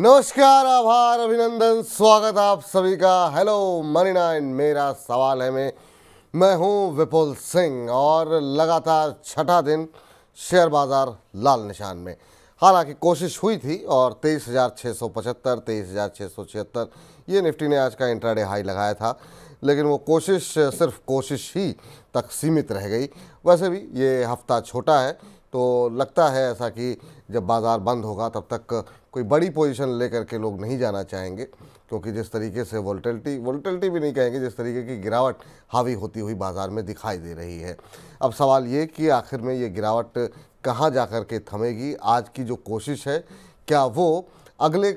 नमस्कार, आभार, अभिनंदन, स्वागत आप सभी का। हेलो मनी 9, मेरा सवाल है मैं हूं विपुल सिंह और लगातार छठा दिन शेयर बाजार लाल निशान में। हालांकि कोशिश हुई थी और 23,675, 23,676 ये निफ्टी ने आज का इंट्राडे हाई लगाया था, लेकिन वो कोशिश सिर्फ कोशिश ही तक सीमित रह गई। वैसे भी ये हफ्ता छोटा है तो लगता है ऐसा कि जब बाज़ार बंद होगा तब तक कोई बड़ी पोजीशन लेकर के लोग नहीं जाना चाहेंगे, क्योंकि जिस तरीके से वोल्टिलिटी भी नहीं कहेंगे, जिस तरीके की गिरावट हावी होती हुई बाज़ार में दिखाई दे रही है। अब सवाल ये कि आखिर में ये गिरावट कहाँ जा कर के थमेगी। आज की जो कोशिश है, क्या वो अगले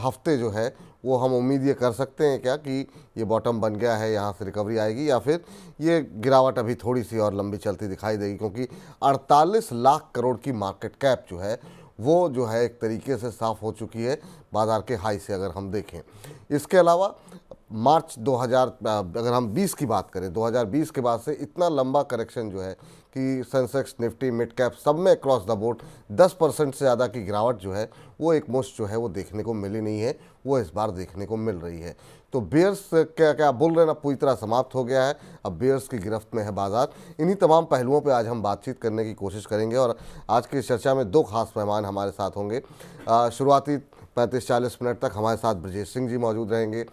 हफ्ते जो है वो हम उम्मीद ये कर सकते हैं क्या कि ये बॉटम बन गया है, यहाँ से रिकवरी आएगी, या फिर ये गिरावट अभी थोड़ी सी और लंबी चलती दिखाई देगी, क्योंकि 48 लाख करोड़ की मार्केट कैप जो है वो जो है एक तरीके से साफ़ हो चुकी है बाज़ार के हाई से अगर हम देखें। इसके अलावा मार्च 2000 अगर हम 20 की बात करें, 2020 के बाद से इतना लंबा करेक्शन जो है कि सेंसेक्स, निफ्टी, मिड कैप सब में अक्रॉस द बोर्ड 10% से ज़्यादा की गिरावट जो है वो एक मुश्त जो है वो देखने को मिली नहीं है, वो इस बार देखने को मिल रही है। तो बेयर्स क्या बोल रहे हैं ना, पूरी तरह समाप्त हो गया है, अब बेयर्स की गिरफ्त में है बाजार। इन्हीं तमाम पहलुओं पे आज हम बातचीत करने की कोशिश करेंगे और आज की चर्चा में दो खास मेहमान हमारे साथ होंगे। शुरुआती 35-40 मिनट तक हमारे साथ ब्रजेश सिंह जी मौजूद रहेंगे।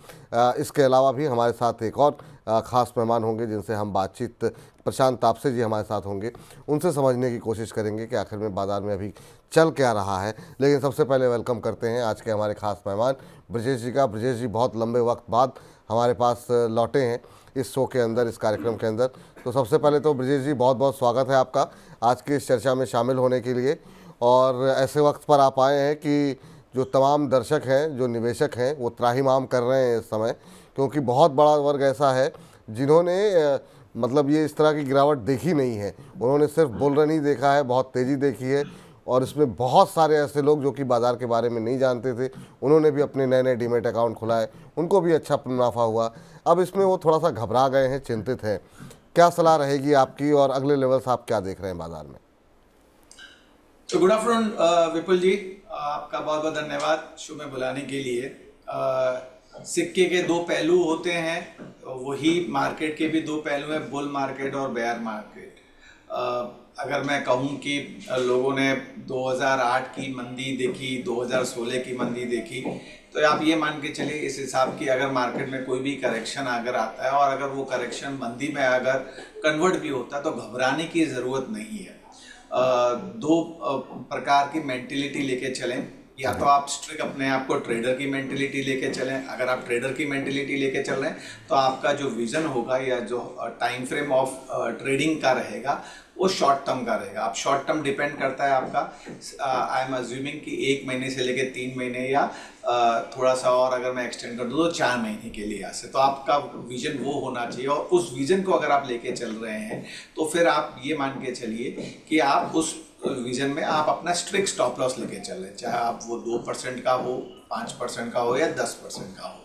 इसके अलावा भी हमारे साथ एक और ख़ास मेहमान होंगे जिनसे हम बातचीत, प्रशांत तापसे जी हमारे साथ होंगे, उनसे समझने की कोशिश करेंगे कि आखिर में बाज़ार में अभी चल क्या रहा है। लेकिन सबसे पहले वेलकम करते हैं आज के हमारे ख़ास मेहमान ब्रजेश जी का। ब्रजेश जी बहुत लंबे वक्त बाद हमारे पास लौटे हैं इस शो के अंदर, इस कार्यक्रम के अंदर। तो सबसे पहले तो ब्रजेश जी बहुत बहुत स्वागत है आपका आज की इस चर्चा में शामिल होने के लिए। और ऐसे वक्त पर आप आए हैं कि जो तमाम दर्शक हैं, जो निवेशक हैं, वो त्राहिमाम कर रहे हैं इस समय, क्योंकि बहुत बड़ा वर्ग ऐसा है जिन्होंने मतलब ये इस तरह की गिरावट देखी नहीं है। उन्होंने सिर्फ बुल रन ही देखा है, बहुत तेज़ी देखी है, और इसमें बहुत सारे ऐसे लोग जो कि बाज़ार के बारे में नहीं जानते थे, उन्होंने भी अपने नए नए डीमेट अकाउंट खुलाए, उनको भी अच्छा मुनाफा हुआ। अब इसमें वो थोड़ा सा घबरा गए हैं, चिंतित हैं। क्या सलाह रहेगी आपकी और अगले लेवल्स आप क्या देख रहे हैं बाज़ार में? तो गुड आफ्टरनून विपुल जी, आपका बहुत बहुत धन्यवाद शो में बुलाने के लिए। सिक्के के दो पहलू होते हैं, वही मार्केट के भी दो पहलू हैं, बुल मार्केट और बेयर मार्केट। अगर मैं कहूँ कि लोगों ने 2008 की मंदी देखी, 2016 की मंदी देखी, तो आप ये मान के चलिए इस हिसाब की अगर मार्केट में कोई भी करेक्शन अगर आता है और अगर वो करेक्शन मंदी में अगर कन्वर्ट भी होता है तो घबराने की ज़रूरत नहीं है। दो प्रकार की मेंटेलिटी लेके चलें, या तो आप स्ट्रिक्ट अपने आप को ट्रेडर की मेंटेलिटी लेके चलें। अगर आप ट्रेडर की मेंटेलिटी लेके चल रहे हैं तो आपका जो विज़न होगा या जो टाइम फ्रेम ऑफ ट्रेडिंग का रहेगा वो शॉर्ट टर्म का रहेगा। आप शॉर्ट टर्म डिपेंड करता है आपका, आई एम अज्यूमिंग कि 1 महीने से लेके 3 महीने या थोड़ा सा और अगर मैं एक्सटेंड कर दूँ तो 4 महीने के लिए यहाँ से, तो आपका विजन वो होना चाहिए। और उस विजन को अगर आप लेके चल रहे हैं तो फिर आप ये मान के चलिए कि आप उस विजन में आप अपना स्ट्रिक्ट स्टॉप लॉस लेके चल रहे हैं, चाहे आप वो 2% का हो, 5% का हो या 10% का हो।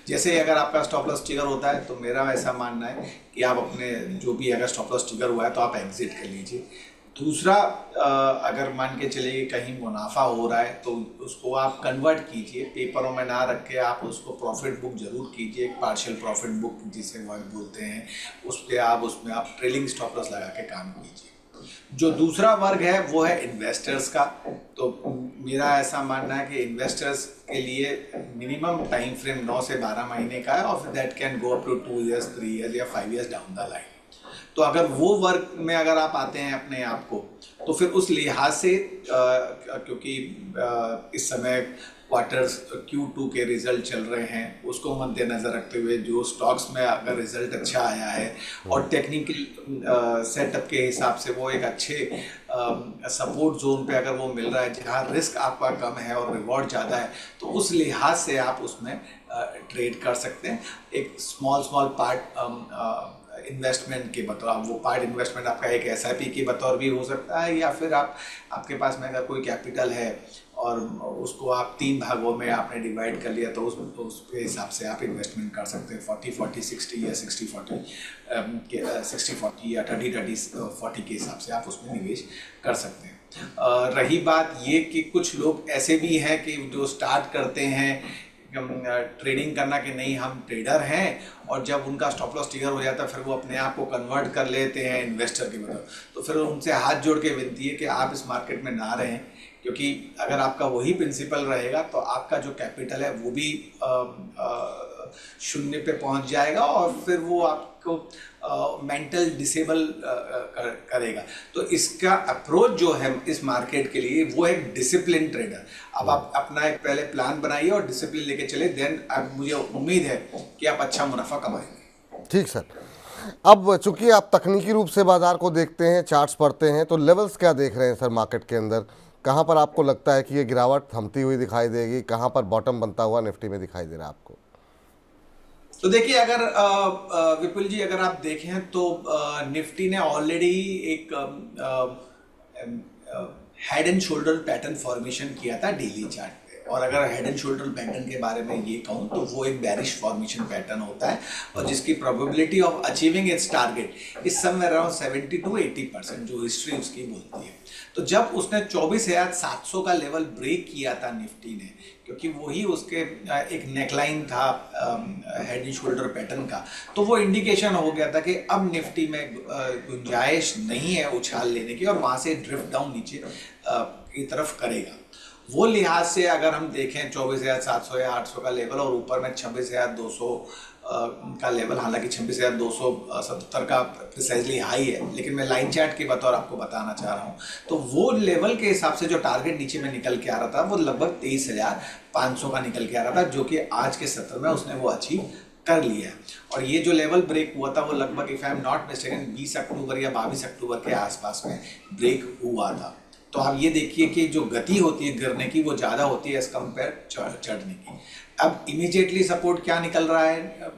जैसे अगर आपका स्टॉप लॉस ट्रिगर होता है तो मेरा ऐसा मानना है कि आप अपने जो भी अगर स्टॉप लॉस ट्रिगर हुआ है तो आप एग्जिट कर लीजिए। दूसरा, अगर मान के चलिए कहीं मुनाफा हो रहा है तो उसको आप कन्वर्ट कीजिए, पेपरों में ना रख के आप उसको प्रॉफिट बुक जरूर कीजिए, एक पार्शियल प्रॉफिट बुक जिसे वर्ड बोलते हैं, उस पर आप उसमें आप ट्रेलिंग स्टॉप लॉस लगा के काम कीजिए। जो दूसरा वर्ग है वो है इन्वेस्टर्स का। तो मेरा ऐसा मानना है कि इन्वेस्टर्स के लिए मिनिमम टाइम फ्रेम 9 से 12 महीने का है और that can go up to 2 years, 3 years या 5 इयर्स डाउन द लाइन। तो अगर वो वर्ग में अगर आप आते हैं अपने आप को, तो फिर उस लिहाज से क्योंकि इस समय क्वार्टर्स Q2 के रिजल्ट चल रहे हैं, उसको मद्देनज़र रखते हुए जो स्टॉक्स में अगर रिजल्ट अच्छा आया है और टेक्निकल सेटअप के हिसाब से वो एक अच्छे सपोर्ट जोन पे अगर वो मिल रहा है जहाँ रिस्क आपका कम है और रिवॉर्ड ज़्यादा है, तो उस लिहाज से आप उसमें ट्रेड कर सकते हैं। एक स्मॉल पार्ट इन्वेस्टमेंट के बतौर, वो पार्ट इन्वेस्टमेंट आपका एक SIP के बतौर भी हो सकता है, या फिर आपके पास में अगर कोई कैपिटल है और उसको आप 3 भागों में आपने डिवाइड कर लिया तो उसके हिसाब से आप इन्वेस्टमेंट कर सकते हैं 40-40-60 या 60-40 या 30-30-40 के हिसाब से आप उसमें निवेश कर सकते हैं। रही बात ये कि कुछ लोग ऐसे भी हैं कि जो स्टार्ट करते हैं ट्रेडिंग करना कि नहीं हम ट्रेडर हैं, और जब उनका स्टॉप लॉस ट्रिगर हो जाता है फिर वो अपने आप को कन्वर्ट कर लेते हैं इन्वेस्टर की तरफ। तो फिर उनसे हाथ जोड़ के विनती है कि आप इस मार्केट में ना रहें, क्योंकि अगर आपका वही प्रिंसिपल रहेगा तो आपका जो कैपिटल है वो भी शून्य पे पहुंच जाएगा और फिर वो आपको मेंटल डिसेबल करेगा। तो इसका अप्रोच जो है इस मार्केट के लिए वो एक डिसिप्लिन ट्रेडर। अब आप अपना एक पहले प्लान बनाइए और डिसिप्लिन लेके चले, देन मुझे उम्मीद है कि आप अच्छा मुनाफा कमाएंगे। ठीक सर। अब चूंकि आप तकनीकी रूप से बाजार को देखते हैं, चार्ट्स पढ़ते हैं, तो लेवल्स क्या देख रहे हैं सर मार्केट के अंदर? कहाँ पर आपको लगता है कि ये गिरावट थमती हुई दिखाई देगी, कहाँ पर बॉटम बनता हुआ निफ्टी में दिखाई दे रहा है आपको? तो देखिए, अगर विपुल जी अगर आप देखें तो निफ्टी ने ऑलरेडी एक head and shoulder pattern formation किया था डेली चार्ट पे, और अगर हेड एंड शोल्डर पैटर्न के बारे में ये कहूँ तो वो एक बेरिश फॉर्मेशन पैटर्न होता है और जिसकी probability of achieving it's target इस समवेयर अराउंड 70 to 80% जो हिस्ट्री उसकी बोलती है। तो जब उसने 24,700 का लेवल ब्रेक किया था निफ्टी ने, क्योंकि वही उसके एक नेकलाइन था हेड एंड शोल्डर पैटर्न का, तो वो इंडिकेशन हो गया था कि अब निफ्टी में गुंजाइश नहीं है उछाल लेने की और वहाँ से ड्रिफ्ट डाउन नीचे की तरफ करेगा। वो लिहाज से अगर हम देखें 24,700 या 800 का लेवल और ऊपर में 26,200 का लेवल, हालांकि 26,277 का प्रिसाइजली हाई है, लेकिन मैं लाइन चार्ट के बतौर आपको बताना चाह रहा हूँ। तो वो लेवल के हिसाब से जो टारगेट नीचे में निकल के आ रहा था वो लगभग 23,500 का निकल के आ रहा था, जो कि आज के सत्र में उसने वो अचीव कर लिया है। और ये जो लेवल ब्रेक हुआ था वो लगभग, if I am not mistaken, 20 अक्टूबर या 22 अक्टूबर के आसपास में ब्रेक हुआ था। तो आप ये देखिए कि जो गति होती है गिरने की वो ज़्यादा होती है एज कम्पेयर चढ़ने की। अब इमीडिएटली सपोर्ट क्या निकल रहा है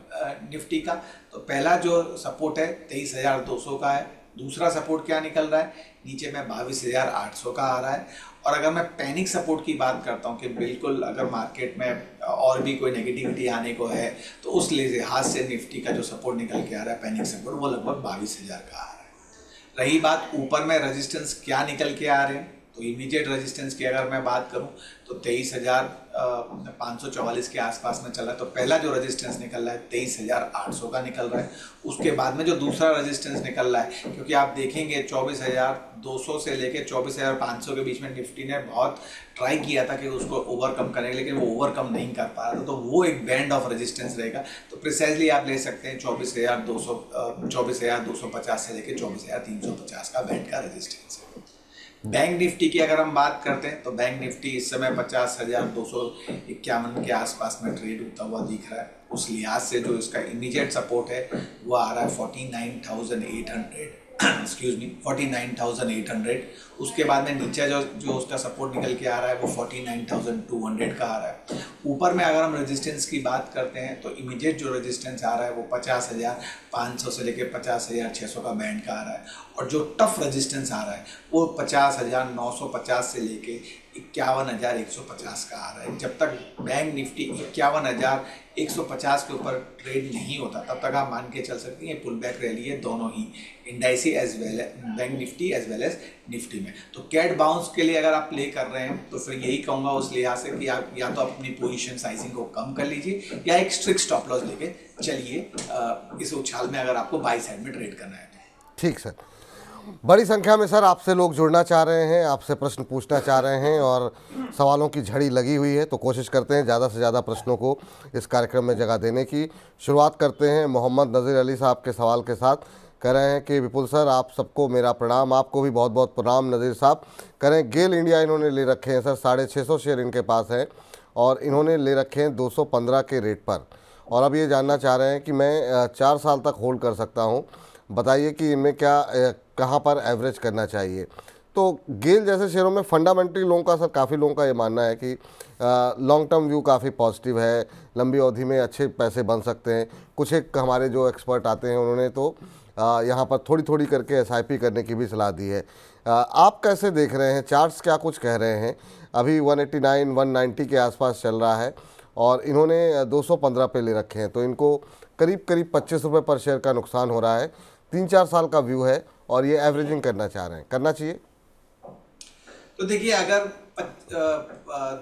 निफ्टी का? तो पहला जो सपोर्ट है 23,200 का है। दूसरा सपोर्ट क्या निकल रहा है? नीचे में 22,800 का आ रहा है। और अगर मैं पैनिक सपोर्ट की बात करता हूँ कि बिल्कुल अगर मार्केट में और भी कोई नेगेटिविटी आने को है तो उस लिहाज से निफ्टी का जो सपोर्ट निकल के आ रहा है पैनिक सपोर्ट वो लगभग 22,000 का आ रहा है। रही बात ऊपर में रेजिस्टेंस क्या निकल के आ रहे हैं, तो इमीडिएट रेजिस्टेंस की अगर मैं बात करूं तो 23,544 के आसपास में चला है। तो पहला जो रेजिस्टेंस निकल रहा है 23,800 का निकल रहा है। उसके बाद में जो दूसरा रेजिस्टेंस निकल रहा है, क्योंकि आप देखेंगे 24,200 से लेके 24,500 के बीच में निफ्टी ने बहुत ट्राई किया था कि उसको ओवरकम करने के, लेकिन वो ओवरकम नहीं कर पा रहा था। तो वो एक बैंड ऑफ रेजिस्टेंस रहेगा। तो प्रिसाइजली आप ले सकते हैं 24,250 से लेके 24,350 का बैंड का रेजिस्टेंस है। बैंक निफ्टी की अगर हम बात करते हैं तो बैंक निफ्टी इस समय 50,251 के आसपास में ट्रेड होता हुआ दिख रहा है। उस लिहाज से जो इसका इमीडिएट सपोर्ट है वो आ रहा है 49,800 49,800। उसके बाद में नीचे जो उसका सपोर्ट निकल के आ रहा है वो 49,200 का आ रहा है। ऊपर में अगर हम रेजिस्टेंस की बात करते हैं तो इमीडिएट जो रेजिस्टेंस आ रहा है वो 50,500 से लेके 50,600 का बैंड का आ रहा है। और जो टफ रेजिस्टेंस आ रहा है वो 50,950 से लेके 51,150 का आ रहा है। जब तक बैंक निफ्टी 51,150 के ऊपर ट्रेड नहीं होता तब तक आप मान के चल सकते हैं पुल बैक रैली है दोनों ही indices as well bank nifty as well as nifty में। तो कैट बाउंस के लिए अगर आप प्ले कर रहे हैं तो फिर यही कहूँगा उस लिहाज से कि आप या तो अपनी पोजीशन साइजिंग को कम कर लीजिए या एक स्ट्रिक्ट स्टॉप लॉस लेके चलिए इस उछाल में, अगर आपको बाई साइड में ट्रेड करना है। ठीक सर। बड़ी संख्या में सर आपसे लोग जुड़ना चाह रहे हैं, आपसे प्रश्न पूछना चाह रहे हैं और सवालों की झड़ी लगी हुई है, तो कोशिश करते हैं ज़्यादा से ज़्यादा प्रश्नों को इस कार्यक्रम में जगह देने की। शुरुआत करते हैं मोहम्मद नज़ीर अली साहब के सवाल के साथ। कह रहे हैं कि विपुल सर आप सबको मेरा प्रणाम। आपको भी बहुत बहुत प्रणाम नज़ीर साहब। कह रहे हैं गेल इंडिया इन्होंने ले रखे हैं सर, 650 शेयर इनके पास हैं और इन्होंने ले रखे हैं 215 के रेट पर, और अब ये जानना चाह रहे हैं कि मैं 4 साल तक होल्ड कर सकता हूँ, बताइए कि इनमें कहाँ पर एवरेज करना चाहिए। तो गेल जैसे शेयरों में फंडामेंटली लोगों का सर, काफ़ी लोगों का ये मानना है कि लॉन्ग टर्म व्यू काफ़ी पॉजिटिव है, लंबी अवधि में अच्छे पैसे बन सकते हैं। कुछ एक हमारे जो एक्सपर्ट आते हैं उन्होंने तो यहाँ पर थोड़ी थोड़ी करके SIP करने की भी सलाह दी है। आप कैसे देख रहे हैं, चार्ट्स क्या कुछ कह रहे हैं? अभी 189 190 के आसपास चल रहा है और इन्होंने 215 पे ले रखे हैं, तो इनको करीब करीब 25 रुपये पर शेयर का नुकसान हो रहा है। 3-4 साल का व्यू है और ये एवरेजिंग करना चाह रहे हैं, करना चाहिए? तो देखिए, अगर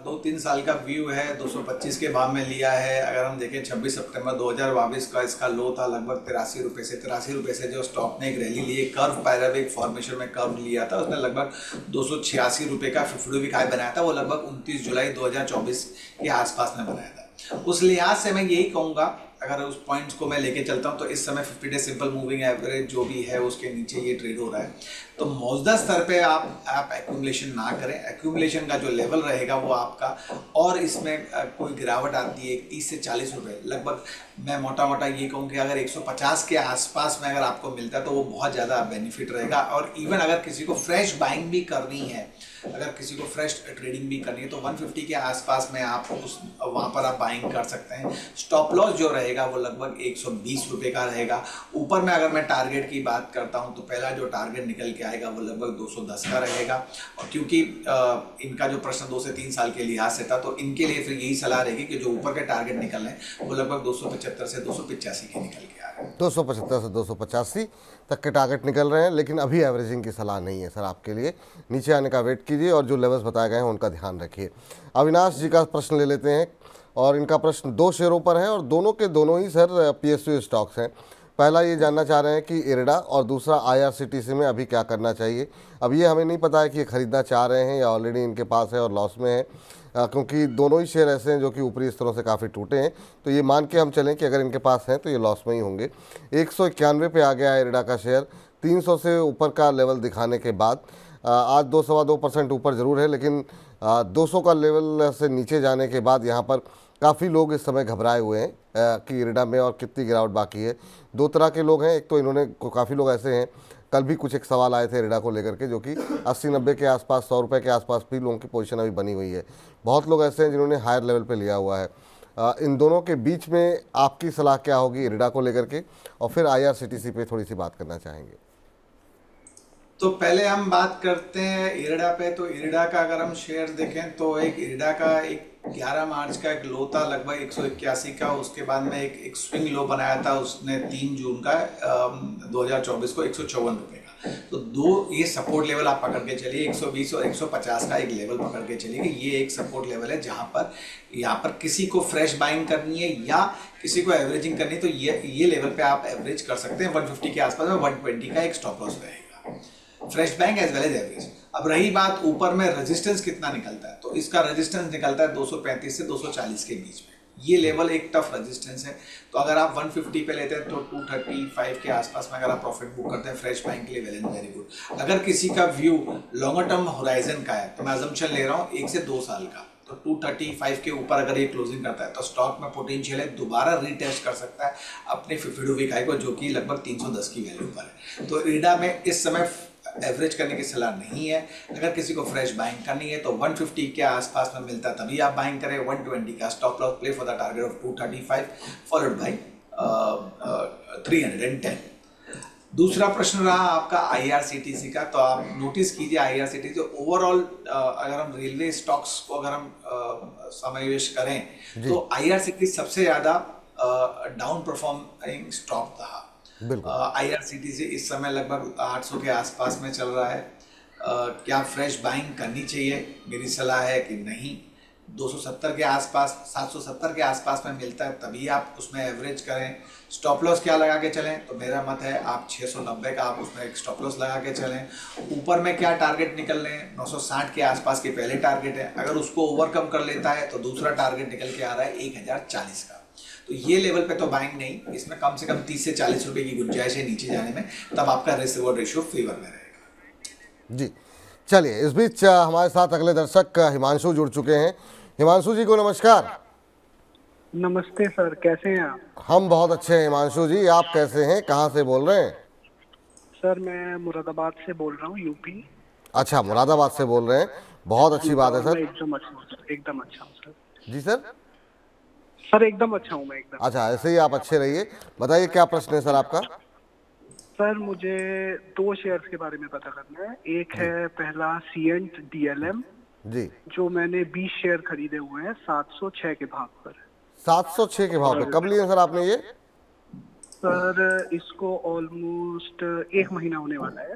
2-3 साल का व्यू है, 225 के भाव में लिया है। अगर हम देखें 26 सितंबर 2022 का इसका लो था लगभग 83 रुपये से जो स्टॉक ने एक रैली ली, एक कर्व पैराबोलिक फॉर्मेशन में कर्व लिया था, उसने लगभग 286 रुपये का 50 वीक हाई बनाया था। वो लगभग 29 जुलाई 2024 के आसपास में बनाया था। उस लिहाज से मैं यही कहूँगा, अगर उस पॉइंट्स को मैं लेके चलता हूँ, तो इस समय 50 डे सिंपल मूविंग एवरेज जो भी है उसके नीचे ये ट्रेड हो रहा है। तो मौजूदा स्तर पे आप एक्यूमुलेशन ना करें। एक्यूमुलेशन का जो लेवल रहेगा वो आपका, और इसमें कोई गिरावट आती है 30 से 40 रुपये लगभग, मैं मोटा मोटा ये कहूँ कि अगर 150 के आसपास में अगर आपको मिलता है तो वो बहुत ज़्यादा बेनिफिट रहेगा। और इवन अगर किसी को फ्रेश बाइंग भी करनी है, अगर किसी को फ्रेश ट्रेडिंग भी करनी है, तो 150 के आसपास में आप वहाँ पर आप बाइंग कर सकते हैं। स्टॉप लॉस जो रहेगा वो लगभग 120 रुपये का रहेगा। ऊपर में अगर मैं टारगेट की बात करता हूँ तो पहला जो टारगेट निकल के आएगा वो लगभग 210 का रहेगा। और क्योंकि इनका जो प्रश्न 2 से 3 साल के लिहाज से था, तो इनके लिए फिर यही सलाह रहेगी कि जो ऊपर के टारगेट निकल रहे हैं वो लगभग 275 से 285 के निकल के आ रहे हैं। 275 से 285 तक के टारगेट निकल रहे हैं, लेकिन अभी एवरेजिंग की सलाह नहीं है सर आपके लिए। नीचे आने का वेट कीजिए और जो लेवल्स बताए गए हैं उनका ध्यान रखिए। अविनाश जी का प्रश्न ले लेते हैं, और इनका प्रश्न 2 शेयरों पर है और दोनों के दोनों ही सर PSU स्टॉक्स हैं। पहला ये जानना चाह रहे हैं कि इरडा, और दूसरा IRCTC में अभी क्या करना चाहिए। अब ये हमें नहीं पता है कि ये खरीदना चाह रहे हैं या ऑलरेडी इनके पास है और लॉस में है, क्योंकि दोनों ही शेयर ऐसे हैं जो कि ऊपरी स्तरों से काफ़ी टूटे हैं। तो ये मान के हम चलें कि अगर इनके पास हैं तो ये लॉस में ही होंगे। 191 पे आ गया है इरडा का शेयर, 300 से ऊपर का लेवल दिखाने के बाद आज 2-2.25% ऊपर ज़रूर है, लेकिन 200 का लेवल से नीचे जाने के बाद यहाँ पर काफ़ी लोग इस समय घबराए हुए हैं कि इरडा में और कितनी गिरावट बाकी है। 2 तरह के लोग हैं, एक तो इन्होंने, काफ़ी लोग ऐसे हैं, कल भी कुछ एक सवाल आए थे इरडा को लेकर के, जो कि 80-90 के आसपास, 100 रुपये के आसपास भी लोगों की पोजीशन अभी बनी हुई है। बहुत लोग ऐसे हैं जिन्होंने हायर लेवल पे लिया हुआ है। इन दोनों के बीच में आपकी सलाह क्या होगी इरडा को लेकर के, और फिर IRCTC पे थोड़ी सी बात करना चाहेंगे। तो पहले हम बात करते हैं इरडा पे। तो इरडा का अगर हम शेयर देखें तो एक इरडा का एक 11 मार्च का एक लो था लगभग 181 का। उसके बाद में एक स्विंग लो बनाया था उसने 3 जून का 2024 को 154 रुपये का। तो ये सपोर्ट लेवल आप पकड़ के चलिए, 120 और 150 का एक लेवल पकड़ के चलिए कि ये एक सपोर्ट लेवल है जहां पर यहाँ पर किसी को फ्रेश बाइंग करनी है या किसी को एवरेजिंग करनी है, तो ये लेवल पे आप एवरेज कर सकते हैं। 150 के आसपास में 120 का एक स्टॉप लॉस रहेगा, fresh bank as well as average. अब रही बात ऊपर में रेजिस्टेंस कितना निकलता है, तो इसका रेजिस्टेंस निकलता है 235 से 240 के बीच में। ये लेवल एक टफ रेजिस्टेंस है। तो अगर आप 150 पे लेते हैं तो 235 के आसपास में अगर आप प्रॉफिट बुक करते हैं फ्रेश बैंक के लिए, वेल एंड वेरी गुड। अगर किसी का व्यू लॉन्गर टर्म होराइजन का है, तो मैं अजम्पशन ले रहा हूँ 1 से 2 साल का, तो 235 के ऊपर अगर ये क्लोजिंग करता है तो स्टॉक में पोटेंशियल है, दोबारा रीटेस्ट कर सकता है अपने 52 वीक हाई को, जो कि लगभग 310 की वैल्यू पर है। तो इरडा में इस समय एवरेज करने की सलाह नहीं है। अगर किसी को फ्रेश बाइंग करनी है तो 150 के आसपास में मिलता है तभी आप बाइंग करें। 120 का stop loss play for the target of 235 followed by 310। दूसरा प्रश्न रहा आपका IRCTC का। तो आप नोटिस कीजिए IRCTC ओवरऑल अगर हम रेलवे स्टॉक्स को अगर हम समावेश करें तो IRCTC सबसे ज़्यादा डाउन परफॉर्मिंग स्टॉक था। IRCTC इस समय लगभग 800 के आसपास में चल रहा है। क्या फ्रेश बाइंग करनी चाहिए? मेरी सलाह है कि नहीं। 270 के आसपास, 770 के आसपास में मिलता है तभी आप उसमें एवरेज करें। स्टॉप लॉस क्या लगा के चलें? तो मेरा मत है आप 690 का आप उसमें एक स्टॉप लॉस लगा के चलें। ऊपर में क्या टारगेट निकल रहे हैं? 960 के आसपास के पहले टारगेट है, अगर उसको ओवरकम कर लेता है तो दूसरा टारगेट निकल के आ रहा है 1040 का। तो ये लेवल पे तो बाइंग नहीं, इसमें कम से कम 30 से 40 रुपए की गुंजाइश है नीचे जाने में, तब आपका रिस्क रिवॉर्ड रेशियो फेवर में रहेगा। जी चलिए, इस बीच हमारे साथ अगले दर्शक हिमांशु जुड़ चुके हैं। हिमांशु जी को नमस्कार। नमस्ते सर, कैसे हैं आप? हम बहुत अच्छे हैं हिमांशु जी, आप कैसे हैं, कहाँ से बोल रहे हैं? सर मैं मुरादाबाद से बोल रहा हूँ, यूपी। अच्छा, मुरादाबाद से बोल रहे हैं, बहुत अच्छी बात है सर। एकदम अच्छा हूँ सर, एकदम अच्छा हूँ सर। जी सर? सर एकदम अच्छा हूँ मैं, एकदम। अच्छा, ऐसे ही आप अच्छे रहिए। बताइए क्या प्रश्न है सर आपका? सर मुझे दो शेयर्स के बारे में पता करना है। एक है पहला सीएंट डीएलएम, जी, जो मैंने 20 शेयर खरीदे हुए हैं 706 के भाव पर। 706 के भाव पे कब लिए सर आपने ये? सर इसको ऑलमोस्ट 1 महीना होने वाला है।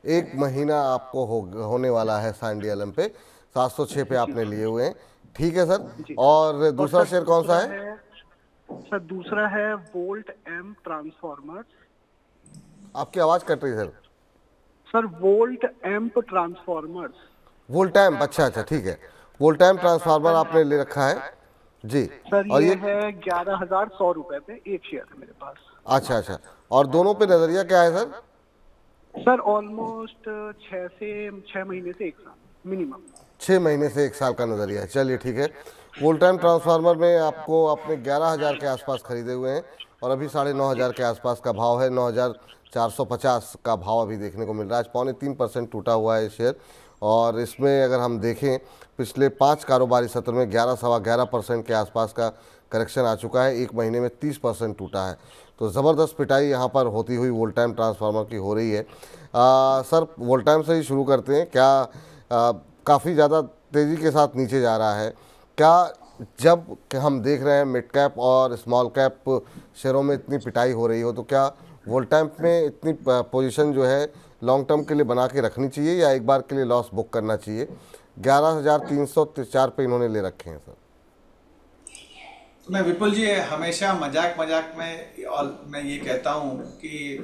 1 महीना आपको होने वाला है सांडियलम पे, 706 पे आपने लिए हुए हैं। ठीक है सर, जी। और दूसरा सर शेयर कौन सा है? सर दूसरा है वोल्ट एम ट्रांसफॉर्मर्स। आपकी आवाज़ कट रही है sir. Sir volt amp transformers. वोल्टाइम, अच्छा, ठीक है। वोल्टाइम ट्रांसफार्मर आपने ले रखा है जी। सर और ये ये है 11,100 रुपए पे एक शेयर है मेरे पास। अच्छा, और दोनों पे नज़रिया क्या है सर? सर ऑलमोस्ट 6 महीने से 1 साल मिनिमम। 6 महीने से 1 साल का नज़रिया है। चलिए ठीक है। वोल्टाइम ट्रांसफार्मर में आपको आपने 11,000 के आसपास खरीदे हुए हैं और अभी 9,500 के आसपास का भाव है। 9,450 का भाव अभी देखने को मिल रहा है। आज 0.3% टूटा हुआ है ये शेयर। और इसमें अगर हम देखें पिछले 5 कारोबारी सत्र में 11-11.25% के आसपास का करेक्शन आ चुका है। 1 महीने में 30% टूटा है। तो ज़बरदस्त पिटाई यहाँ पर होती हुई वोल्टाइम ट्रांसफार्मर की हो रही है। सर वोल्टाइम से ही शुरू करते हैं। क्या काफ़ी ज़्यादा तेज़ी के साथ नीचे जा रहा है? क्या जब हम देख रहे हैं मिड कैप और स्मॉल कैप शेयरों में इतनी पिटाई हो रही हो, तो क्या वोल्टाइम में इतनी पोजीशन जो है लॉन्ग टर्म के लिए बना के रखनी चाहिए या एक बार के लिए लॉस बुक करना चाहिए? 11,304 पे इन्होंने ले रखे हैं सर। तो मैं विपुल जी हमेशा मजाक में और मैं ये कहता हूँ कि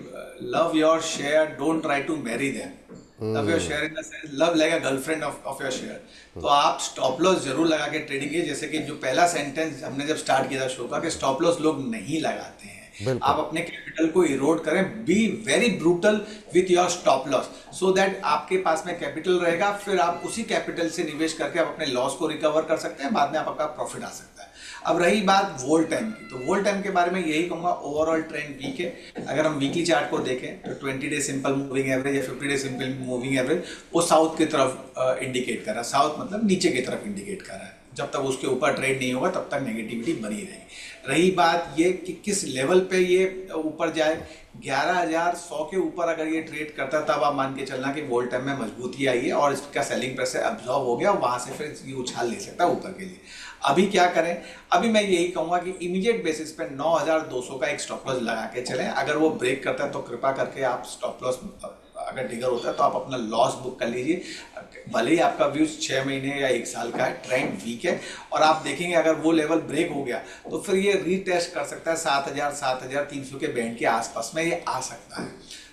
love your share, don't try to marry them. Love your share in the sense love like a girlfriend of your share. तो आप स्टॉप लॉस जरूर लगा के ट्रेडिंग कीजिए। जैसे कि जो पहला सेंटेंस हमने जब स्टार्ट किया था शो का कि स्टॉप लॉस लोग नहीं लगाते हैं। आप अपने कैपिटल को इरोड करें, be very brutal with your stop loss so that आपके पास में कैपिटल रहेगा। फिर आप उसी कैपिटल से निवेश करके आप अपने लॉस को रिकवर कर सकते हैं। बाद में आपका प्रॉफिट आ सकता है। अब रही बात वोल्टाइम की, तो वोल्टाइम के बारे में यही कहूंगा, ओवरऑल ट्रेंड वीक है। अगर हम वीकली चार्ट को देखें तो 20 डे सिंपल मूविंग एवरेज या 50 डे सिंपल मूविंग एवरेज वो साउथ की तरफ इंडिकेट कर रहा है। साउथ मतलब नीचे की तरफ इंडिकेट कर रहा है। जब तक उसके ऊपर ट्रेड नहीं होगा तब तक नेगेटिविटी बनी रहेगी। रही बात ये कि किस लेवल पे ये ऊपर जाए, 11,100 के ऊपर अगर ये ट्रेड करता है तब आप मान के चलना कि वोल्टाइम में मजबूती आई है और इसका सेलिंग प्रेशर अब्जॉर्ब हो गया, वहां से फिर ये उछाल ले सकता है ऊपर के लिए। अभी क्या करें? अभी मैं यही कहूंगा कि इमीडिएट बेसिस पे 9,200 का एक स्टॉप लॉस लगा के चलें। अगर वो ब्रेक करता है तो कृपा करके आप स्टॉप लॉस अगर ट्रिगर होता है तो आप अपना लॉस बुक कर लीजिए। भले ही आपका व्यू 6 महीने या 1 साल का है, ट्रेंड वीक है और आप देखेंगे अगर वो लेवल ब्रेक हो गया तो फिर ये रीटेस्ट कर सकता है 7,300 के बैंड के आसपास में ये आ सकता है।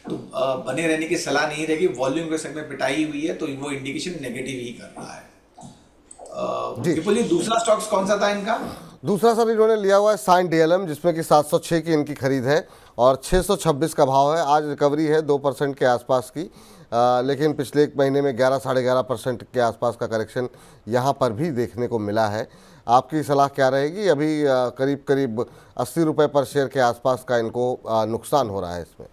तो बने रहने की सलाह नहीं रहेगी। वॉल्यूम के सेट में पिटाई हुई है तो वो इंडिकेशन नेगेटिव ही कर रहा है। दूसरा स्टॉक्स कौन सा था इनका? दूसरा सर इन्होंने लिया हुआ है साइन डीएलएम, जिसमें कि 706 की इनकी खरीद है और 626 का भाव है। आज रिकवरी है 2% के आसपास की, लेकिन पिछले 1 महीने में 11-11.5% के आसपास का करेक्शन यहाँ पर भी देखने को मिला है। आपकी सलाह क्या रहेगी? अभी करीब करीब 80 रुपये पर शेयर के आसपास का इनको नुकसान हो रहा है इसमें।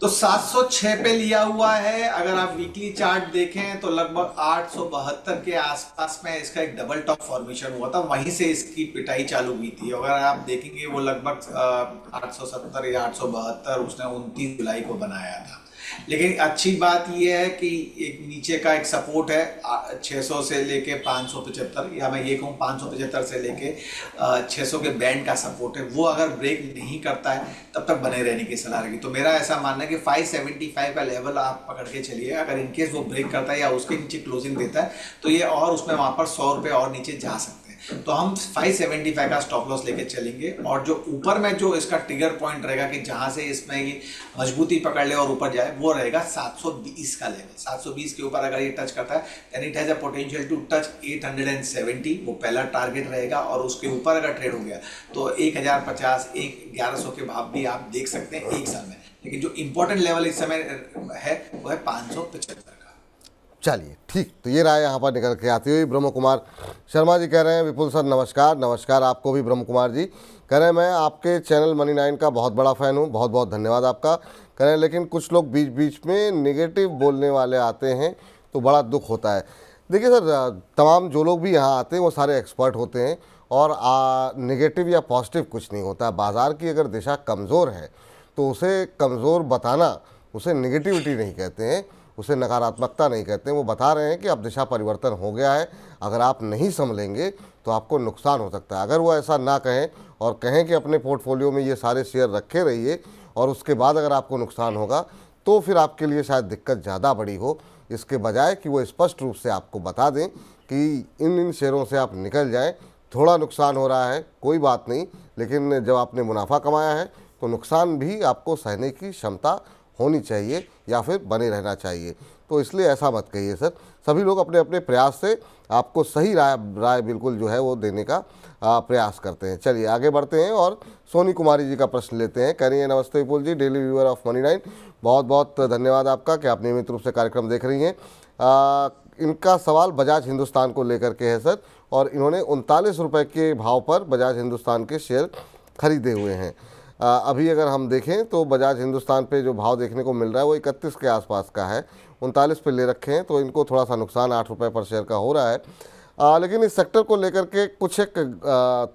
तो 706 पे लिया हुआ है। अगर आप वीकली चार्ट देखें तो लगभग 872 के आसपास में इसका एक डबल टॉप फॉर्मेशन हुआ था, वहीं से इसकी पिटाई चालू हुई थी। अगर आप देखेंगे वो लगभग 870 या 872 उसने 29 जुलाई को बनाया था। लेकिन अच्छी बात यह है कि एक नीचे का एक सपोर्ट है 600 से लेके 575, या मैं ये कहूँ 575 से लेके 600 के बैंड का सपोर्ट है। वो अगर ब्रेक नहीं करता है तब तक बने रहने की सलाह रहेगी। तो मेरा ऐसा मानना है कि 575 का लेवल आप पकड़ के चलिए। अगर इनकेस वो ब्रेक करता है या उसके नीचे क्लोजिंग देता है तो ये और उसमें वहाँ पर 100 रुपये और नीचे जा सकते हैं। तो हम 575 का स्टॉप लॉस लेके चलेंगे और जो ऊपर में जो इसका ट्रिगर पॉइंट रहेगा कि जहां से इसमें ये मजबूती पकड़ ले और ऊपर जाए, वो रहेगा 720 का लेवल। 720 के ऊपर अगर ये टच करता है then it has a potential to touch 870, वो पहला टारगेट रहेगा। और उसके ऊपर अगर ट्रेड हो गया तो 1050, 1100 के भाव भी आप देख सकते हैं 1 साल में। लेकिन जो इंपॉर्टेंट लेवल इस समय है वो है 575 का। चलिए ठीक, तो ये राय यहाँ पर निकल के आती हुई ब्रह्म कुमार शर्मा जी कह रहे हैं, विपुल सर नमस्कार। नमस्कार आपको भी ब्रह्म कुमार जी। कह रहे हैं मैं आपके चैनल मनी 9 का बहुत बड़ा फ़ैन हूँ, बहुत बहुत धन्यवाद आपका। कह रहे हैं लेकिन कुछ लोग बीच बीच में नेगेटिव बोलने वाले आते हैं तो बड़ा दुख होता है। देखिए सर, तमाम जो लोग भी यहाँ आते हैं वो सारे एक्सपर्ट होते हैं और नेगेटिव या पॉजिटिव कुछ नहीं होता। बाज़ार की अगर दिशा कमज़ोर है तो उसे कमज़ोर बताना, उसे नेगेटिविटी नहीं कहते हैं, उसे नकारात्मकता नहीं कहते हैं। वो बता रहे हैं कि अब दिशा परिवर्तन हो गया है, अगर आप नहीं संभलेंगे तो आपको नुकसान हो सकता है। अगर वो ऐसा ना कहें और कहें कि अपने पोर्टफोलियो में ये सारे शेयर रखे रहिए और उसके बाद अगर आपको नुकसान होगा तो फिर आपके लिए शायद दिक्कत ज़्यादा बड़ी हो, इसके बजाय कि वो स्पष्ट रूप से आपको बता दें कि इन शेयरों से आप निकल जाएं, थोड़ा नुकसान हो रहा है कोई बात नहीं, लेकिन जब आपने मुनाफा कमाया है तो नुकसान भी आपको सहने की क्षमता होनी चाहिए या फिर बने रहना चाहिए। तो इसलिए ऐसा मत कहिए सर। सभी लोग अपने अपने प्रयास से आपको सही राय बिल्कुल जो है वो देने का प्रयास करते हैं। चलिए आगे बढ़ते हैं और सोनी कुमारी जी का प्रश्न लेते हैं। कह रही है, नमस्ते विपुल जी, डेली व्यूअर ऑफ मनी 9, बहुत बहुत धन्यवाद आपका कि आप नियमित रूप से कार्यक्रम देख रही हैं। इनका सवाल बजाज हिंदुस्तान को लेकर के है सर, और इन्होंने 39 रुपये के भाव पर बजाज हिंदुस्तान के शेयर खरीदे हुए हैं। अभी अगर हम देखें तो बजाज हिंदुस्तान पे जो भाव देखने को मिल रहा है वो 31 के आसपास का है, 39 पे ले रखे हैं, तो इनको थोड़ा सा नुकसान 8 रुपये पर शेयर का हो रहा है। लेकिन इस सेक्टर को लेकर के कुछ एक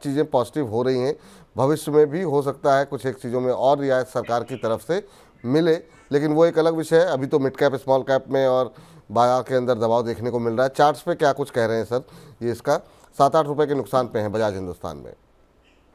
चीज़ें पॉजिटिव हो रही हैं, भविष्य में भी हो सकता है कुछ एक चीज़ों में और रियायत सरकार की तरफ से मिले, लेकिन वो एक अलग विषय है। अभी तो मिड कैप स्मॉल कैप में और बाजार के अंदर दबाव देखने को मिल रहा है। चार्ट्स पे क्या कुछ कह रहे हैं सर, ये इसका 7-8 रुपये के नुकसान पे है बजाज हिंदुस्तान में।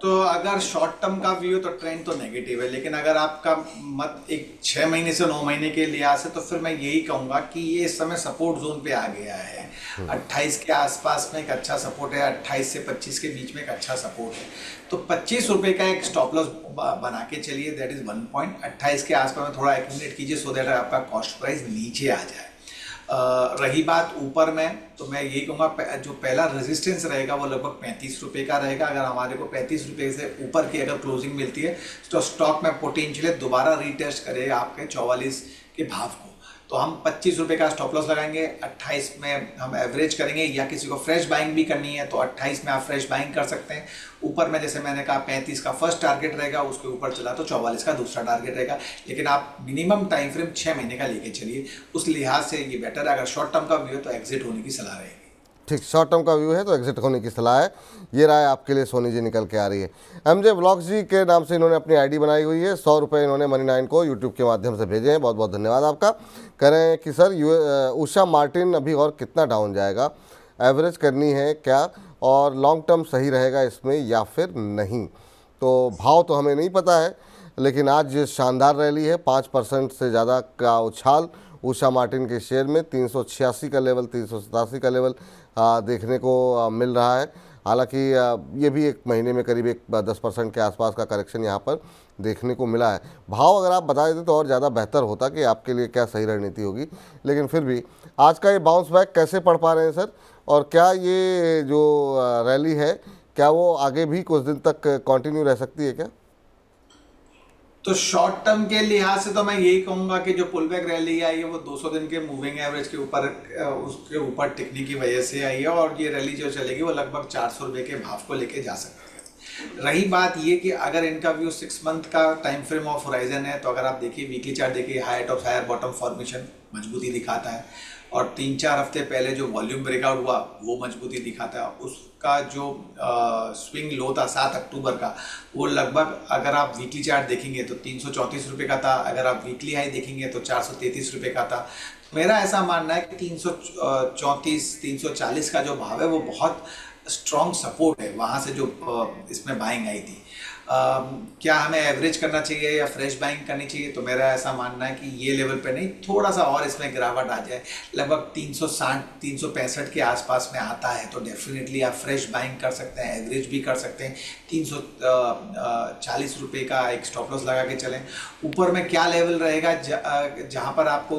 तो अगर शॉर्ट टर्म का व्यू तो ट्रेंड तो नेगेटिव है, लेकिन अगर आपका मत एक 6 महीने से 9 महीने के लिहाज से, तो फिर मैं यही कहूँगा कि ये इस समय सपोर्ट जोन पे आ गया है। 28 के आसपास में एक अच्छा सपोर्ट है, 28 से 25 के बीच में एक अच्छा सपोर्ट है। तो 25 रुपये का एक स्टॉप लॉस बना के चलिए, दैट इज 1 पॉइंट। 28 के आसपास में थोड़ा एक्यूमुलेट कीजिए सो दैट आपका कॉस्ट प्राइस नीचे आ जाए। रही बात ऊपर में, तो मैं यही कहूँगा जो पहला रेजिस्टेंस रहेगा वो लगभग 35 रुपये का रहेगा। अगर हमारे को 35 रुपये से ऊपर की अगर क्लोजिंग मिलती है तो स्टॉक में पोटेंशियल दोबारा रीटेस्ट करेगा आपके 44 के भाव को। तो हम 25 रुपये का स्टॉप लॉस लगाएंगे, 28 में हम एवरेज करेंगे, या किसी को फ्रेश बाइंग भी करनी है तो 28 में आप फ्रेश बाइंग कर सकते हैं। ऊपर में जैसे मैंने कहा 35 का फर्स्ट टारगेट रहेगा, उसके ऊपर चला तो 44 का दूसरा टारगेट रहेगा। लेकिन आप मिनिमम टाइम फ्रेम 6 महीने का लेके चलिए, उस लिहाज से ये बेटर है। अगर शॉर्ट टर्म का व्यू है तो एग्जिट होने की सलाह रहेगी। ठीक, शॉर्ट टर्म का व्यू है तो एग्जिट होने की सलाह है। ये राय आपके लिए सोनी जी निकल के आ रही है। एमजे व्लॉग्स जी के नाम से इन्होंने अपनी आईडी बनाई हुई है, 100 रुपये इन्होंने मनी 9 को यूट्यूब के माध्यम से भेजे हैं, बहुत बहुत धन्यवाद आपका। कह रहे हैं कि सर उषा मार्टिन अभी और कितना डाउन जाएगा, एवरेज करनी है क्या, और लॉन्ग टर्म सही रहेगा इसमें या फिर नहीं। तो भाव तो हमें नहीं पता है, लेकिन आज शानदार रैली है, 5% से ज़्यादा का उछाल उषा मार्टिन के शेयर में। 386 का लेवल, 387 का लेवल देखने को मिल रहा है। हालांकि ये भी एक महीने में करीब 10% के आसपास का करेक्शन यहाँ पर देखने को मिला है। भाव अगर आप बता देते तो और ज़्यादा बेहतर होता कि आपके लिए क्या सही रणनीति होगी, लेकिन फिर भी आज का ये बाउंस बैक कैसे पढ़ पा रहे हैं सर, और क्या ये जो रैली है क्या वो आगे भी कुछ दिन तक कंटिन्यू रह सकती है क्या? तो शॉर्ट टर्म के लिहाज से तो मैं यही कहूंगा कि जो पुल बैक रैली आई है वो 200 दिन के मूविंग एवरेज के ऊपर उसके ऊपर टिकने की वजह से आई है, और ये रैली जो चलेगी वो लगभग 400 रुपये के भाव को लेके जा सकती है। रही बात ये कि अगर इनका व्यू 6 मंथ का टाइम फ्रेम ऑफ होराइजन है, तो अगर आप देखिए वीकली चार्ट देखिए, height of higher bottom formation मजबूती दिखाता है, और 3-4 हफ्ते पहले जो वॉल्यूम ब्रेकआउट हुआ वो मजबूती दिखाता है। उसका जो स्विंग लो था 7 अक्टूबर का, वो लगभग अगर आप वीकली चार्ट देखेंगे तो 334 रुपये का था, अगर आप वीकली हाई देखेंगे तो 433 रुपये का था। मेरा ऐसा मानना है कि 334-340 का जो भाव है वो बहुत स्ट्रॉन्ग सपोर्ट है, वहाँ से जो इसमें बाइंग आई थी। क्या हमें एवरेज करना चाहिए या फ्रेश बाइंग करनी चाहिए, तो मेरा ऐसा मानना है कि ये लेवल पे नहीं, थोड़ा सा और इसमें गिरावट आ जाए, लगभग 360-365 के आसपास में आता है तो डेफिनेटली आप फ्रेश बाइंग कर सकते हैं, एवरेज भी कर सकते हैं। 340 रुपये का एक स्टॉप लॉस लगा के चलें। ऊपर में क्या लेवल रहेगा जहाँ पर आपको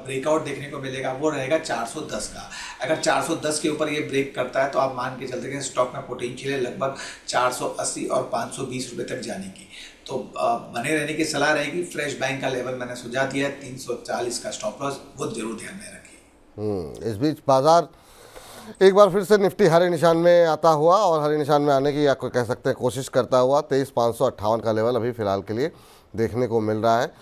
ब्रेकआउट देखने को मिलेगा, वो रहेगा 410 का। अगर 410 के ऊपर ये ब्रेक करता है तो आप मान के चलते हैं स्टॉक में पोटेंशियल है लगभग 480 और 520 रुपये तक जाने की। तो बने रहने की सलाह रहेगी। फ्रेश बैंक का लेवल मैंने सुझा दिया है 340 का स्टॉप लॉस, वो जरूर ध्यान में रखिए। इस बीच बाजार एक बार फिर से निफ्टी हरे निशान में आता हुआ, और हरे निशान में आने की या कह सकते हैं कोशिश करता हुआ 23,558 का लेवल अभी फ़िलहाल के लिए देखने को मिल रहा है।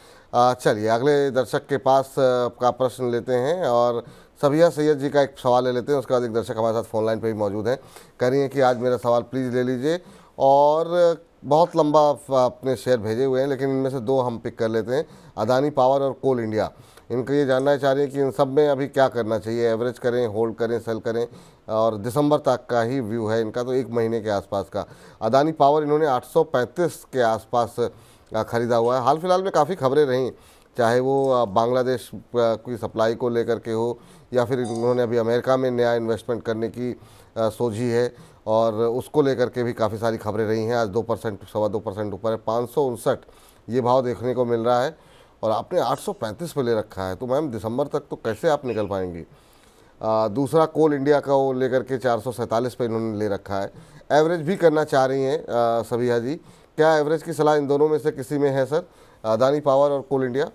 चलिए अगले दर्शक के पास का प्रश्न लेते हैं, और सबिया सैयद जी का एक सवाल ले लेते हैं, उसके बाद एक दर्शक हमारे साथ फ़ोन लाइन पर भी मौजूद हैं। कह रही हैं कि आज मेरा सवाल प्लीज़ ले लीजिए, और बहुत लंबा अपने शेयर भेजे हुए हैं, लेकिन इनमें से दो हम पिक कर लेते हैं, अदानी पावर और कोल इंडिया। इनको ये जानना चाह रहे हैं कि इन सब में अभी क्या करना चाहिए, एवरेज करें, होल्ड करें, सेल करें, और दिसंबर तक का ही व्यू है इनका, तो 1 महीने के आसपास का। अदानी पावर इन्होंने 835 के आसपास ख़रीदा हुआ है। हाल फिलहाल में काफ़ी खबरें रहीं, चाहे वो बांग्लादेश की सप्लाई को लेकर के हो, या फिर इन्होंने अभी अमेरिका में नया इन्वेस्टमेंट करने की सोची है, और उसको लेकर के भी काफ़ी सारी खबरें रही हैं। आज 2% 2.25% ऊपर है, 559 ये भाव देखने को मिल रहा है, और आपने 835 पे ले रखा है, तो मैम दिसंबर तक तो कैसे आप निकल पाएंगी। दूसरा कोल इंडिया का वो लेकर के 447 पे इन्होंने ले रखा है। एवरेज भी करना चाह रही हैं सबिहा जी, क्या एवरेज की सलाह इन दोनों में से किसी में है सर, अदानी पावर और कोल इंडिया?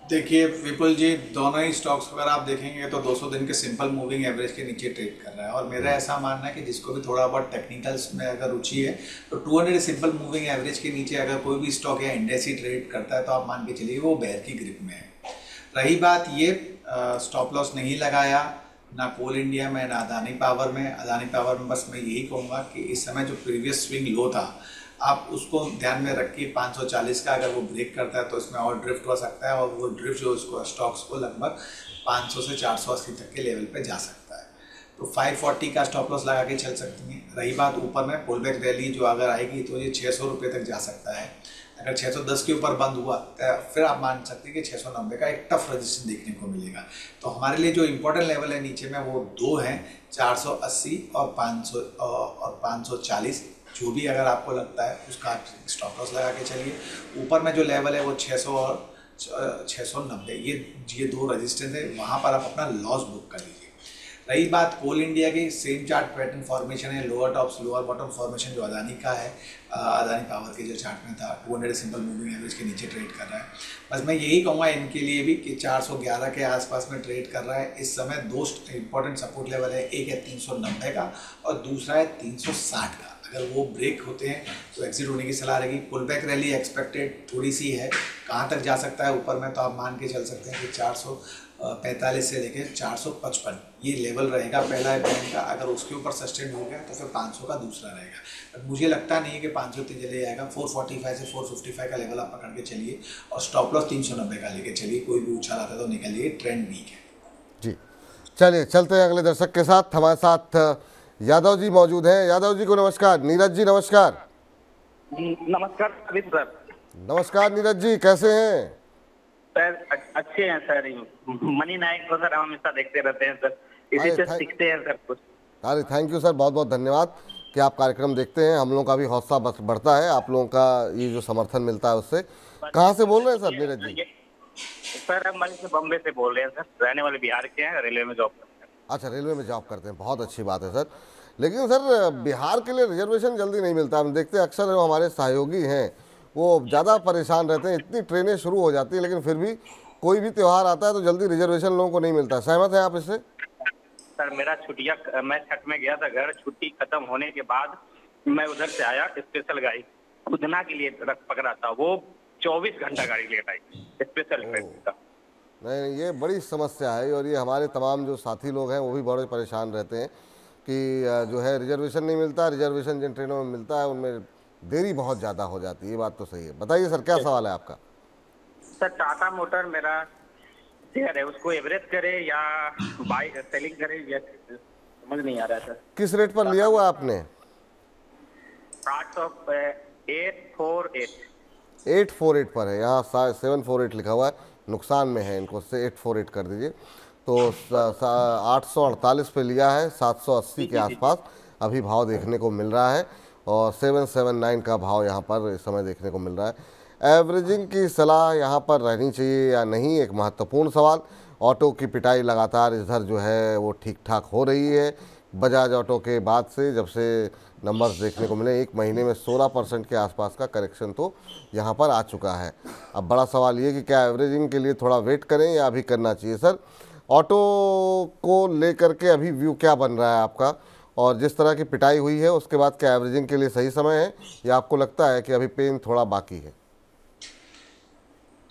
देखिए विपुल जी, दोनों ही स्टॉक्स अगर आप देखेंगे तो 200 दिन के सिंपल मूविंग एवरेज के नीचे ट्रेड कर रहा है, और मेरा ऐसा मानना है कि जिसको भी थोड़ा बहुत टेक्निकल्स में अगर रुचि है तो 200 सिंपल मूविंग एवरेज के नीचे अगर कोई भी स्टॉक या इंडेक्स ही ट्रेड करता है तो आप मान के चलिए वो बेयर की ग्रिप में है। रही बात ये, स्टॉप लॉस नहीं लगाया ना कोल इंडिया में ना अदानी पावर में। अदानी पावर में बस मैं यही कहूँगा कि इस समय जो प्रीवियस स्विंग लो था आप उसको ध्यान में रखिए, 540 का अगर वो ब्रेक करता है तो इसमें और ड्रिफ्ट हो सकता है, और वो ड्रिफ्ट जो उसको स्टॉक्स को लगभग 500 से 480 तक के लेवल पे जा सकता है, तो 540 का स्टॉप लॉस लगा के चल सकती हैं। रही बात ऊपर में पुल बैक रैली जो अगर आएगी तो ये 600 रुपये तक जा सकता है। अगर 610 के ऊपर बंद हुआ तो फिर आप मान सकते हैं कि 690 का एक टफ रजिस्टेंस देखने को मिलेगा। तो हमारे लिए जो इम्पोर्टेंट लेवल है नीचे में वो दो हैं, 480 और 540। जो भी अगर आपको लगता है उसका आप स्टॉप लॉस लगा के चलिए। ऊपर में जो लेवल है वो 600 और 690, ये दो रजिस्टेंस है, वहाँ पर आप अपना लॉस बुक कर लीजिए। रही बात कोल इंडिया की, सेम चार्ट पैटर्न फॉर्मेशन है, lower tops lower bottom formation जो अदानी का है, अदानी पावर के जो चार्ट में था 200 सिंपल मूविंग एवरेज के नीचे ट्रेड कर रहा है। बस मैं यही कहूँगा इनके लिए भी कि 411 के आसपास में ट्रेड कर रहा है इस समय। दो इंपॉर्टेंट सपोर्ट लेवल है, एक है 390 का और दूसरा है 360 का। अगर वो ब्रेक होते हैं तो एग्जिट होने की सलाह रहेगी। पुल बैक रैली एक्सपेक्टेड थोड़ी सी है, कहाँ तक जा सकता है ऊपर में तो आप मान के चल सकते हैं कि 445 से लेकर 455 ये लेवल रहेगा पहला बैंक का। अगर उसके ऊपर सस्टेन हो गया तो फिर 500 का दूसरा रहेगा, बट मुझे लगता नहीं है कि 500 चले जाएगा। 445 से 455 का लेवल आप पकड़ के चलिए, और स्टॉप लॉस 390 का लेके चलिए। कोई भी उछाल आता है तो निकलिए, ट्रेंड वीक है जी। चलिए चलते हैं अगले दर्शक के साथ। हमारे साथ यादव जी मौजूद हैं। यादव जी को नमस्कार। नीरज जी नमस्कार। नमस्कार सर। नमस्कार नीरज जी, कैसे हैं सर? अच्छे हैं सर। मनी नायक को सर हम हमेशा देखते रहते हैं सर, इसी से सीखते हैं सर कुछ। अरे थैंक यू सर, बहुत बहुत धन्यवाद कि आप कार्यक्रम देखते हैं। हम लोगों का भी हौसला बढ़ता है, आप लोगों का ये जो समर्थन मिलता है उससे। कहाँ से बोल रहे हैं सर नीरज जी? सर हम मनी से बॉम्बे से बोल रहे हैं सर, रहने वाले बिहार के हैं, रेलवे में जॉब करते हैं। अच्छा, रेलवे में जॉब करते हैं, बहुत अच्छी बात है सर। लेकिन सर बिहार के लिए रिजर्वेशन जल्दी नहीं मिलता। हम देखते हैं अक्सर जो हमारे सहयोगी हैं वो ज़्यादा परेशान रहते हैं। इतनी ट्रेनें शुरू हो जाती हैं लेकिन फिर भी कोई भी त्यौहार आता है तो जल्दी रिजर्वेशन लोगों को नहीं मिलता। सहमत हैं आप इससे? सर मेरा छुट्टियाँ, मैं छठ में गया था घर, छुट्टी खत्म होने के बाद मैं उधर से आया, स्पेशल गाड़ी उधना के लिए पकड़ा था, वो 24 घंटा गाड़ी लेट आई स्पेशल ट्रेन का। नहीं, ये बड़ी समस्या है, और ये हमारे तमाम जो साथी लोग हैं वो भी बड़े परेशान रहते हैं कि जो है रिजर्वेशन नहीं मिलता। रिजर्वेशन जिन ट्रेनों में मिलता है उनमें देरी बहुत ज़्यादा हो जाती है। ये बात तो सही है। बताइए सर, क्या सवाल है आपका? सर टाटा मोटर मेरा शेयर है, उसको एवरेज करे या बाय सेलिंग करे, या समझ नहीं आ रहा है सर। किस रेट पर लिया हुआ आपने? 848 पर है, यहाँ 748 लिखा हुआ है, नुकसान में है, इनको से 848 कर दीजिए। तो 848 पे लिया है, 780 के आसपास अभी भाव देखने को मिल रहा है, और 779 का भाव यहाँ पर इस समय देखने को मिल रहा है। एवरेजिंग की सलाह यहाँ पर रहनी चाहिए या नहीं, एक महत्वपूर्ण सवाल। ऑटो की पिटाई लगातार इधर जो है वो ठीक ठाक हो रही है। बजाज ऑटो के बाद से जब से नंबर्स देखने को मिले, 1 महीने में 16% के आसपास का करेक्शन तो यहाँ पर आ चुका है। अब बड़ा सवाल ये कि क्या एवरेजिंग के लिए थोड़ा वेट करें या अभी करना चाहिए सर? ऑटो को लेकर के अभी व्यू क्या बन रहा है आपका, और जिस तरह की पिटाई हुई है उसके बाद क्या एवरेजिंग के लिए सही समय है या आपको लगता है कि अभी पेन थोड़ा बाकी है?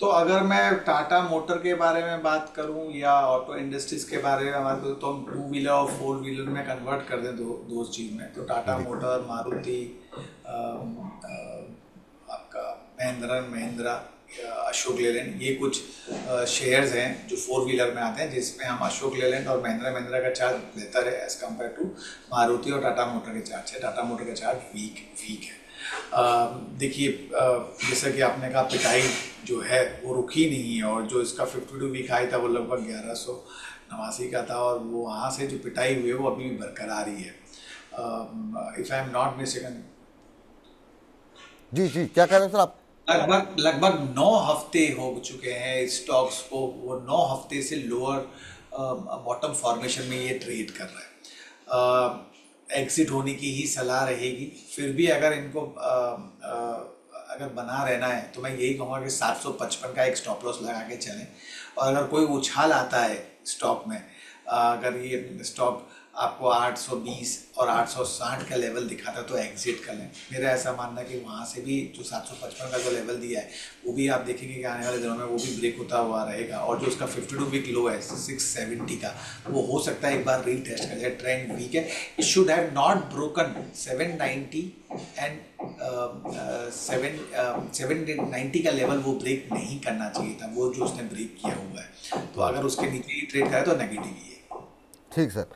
तो अगर मैं टाटा मोटर के बारे में बात करूं या ऑटो इंडस्ट्रीज के बारे में बात करूं, तो हम 2 व्हीलर और 4 व्हीलर में कन्वर्ट कर दें दो चीज़ में। तो टाटा मोटर, मारुति, आपका महिंद्रा, अशोक लेलैंड, ये कुछ शेयर्स हैं जो 4 व्हीलर में आते हैं, जिसमें हम अशोक लेलैंड और महिंद्रा का चार्ज बेहतर है एज़ कम्पेयर टू मारुति और टाटा मोटर के चार्ज है। टाटा मोटर का चार्ज वीक है। देखिए, जैसा कि आपने कहा, पिटाई जो है वो रुकी नहीं है, और जो इसका 52 वीक हाई था वो लगभग 1189 का था, और वो वहाँ से जो पिटाई हुई है वो अभी भी बरकरार ही है। If I am not mistaken, ji क्या कह रहे हैं सर आप? लगभग 9 हफ्ते हो चुके हैं स्टॉक्स को, वो 9 हफ्ते से लोअर बॉटम फॉर्मेशन में ये ट्रेड कर रहा है। एग्जिट होने की ही सलाह रहेगी। फिर भी अगर इनको अगर बना रहना है तो मैं यही कहूँगा कि 755 का एक स्टॉप लॉस लगा के चलें, और अगर कोई उछाल आता है स्टॉक में, अगर ये स्टॉक आपको 820 और 860 का लेवल दिखाता है तो एग्जिट कर लें। मेरा ऐसा मानना है कि वहाँ से भी जो 755 का जो लेवल दिया है वो भी आप देखेंगे कि आने वाले दिनों में वो भी ब्रेक होता हुआ रहेगा, और जो उसका 52 वीक लो है 670 का, वो हो सकता है एक बार रीटेस्ट कर जाए। ट्रेंड वीक है, it should have not broken 790 and 790 का लेवल वो ब्रेक नहीं करना चाहिए था, वो जो उसने ब्रेक किया हुआ है। तो अगर उसके नीचे ही ट्रेड करे तो नेगेटिव ही है। ठीक सर।